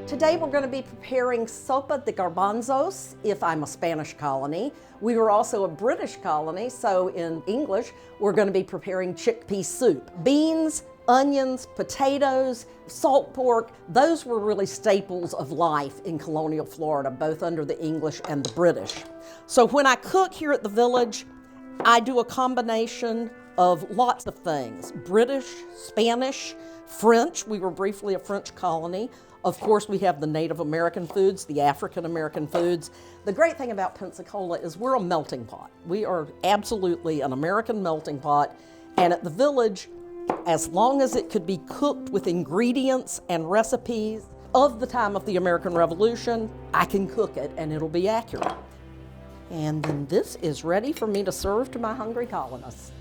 Today we're going to be preparing sopa de garbanzos if I'm a Spanish colony. We were also a British colony, so in English we're going to be preparing chickpea soup. Beans, onions, potatoes, salt pork, those were really staples of life in colonial Florida, both under the English and the British. So when I cook here at the village, I do a combination of lots of things: British, Spanish, French. We were briefly a French colony. Of course, we have the Native American foods, the African American foods. The great thing about Pensacola is we're a melting pot. We are absolutely an American melting pot. And at the village, as long as it could be cooked with ingredients and recipes of the time of the American Revolution, I can cook it and it'll be accurate. And then this is ready for me to serve to my hungry colonists.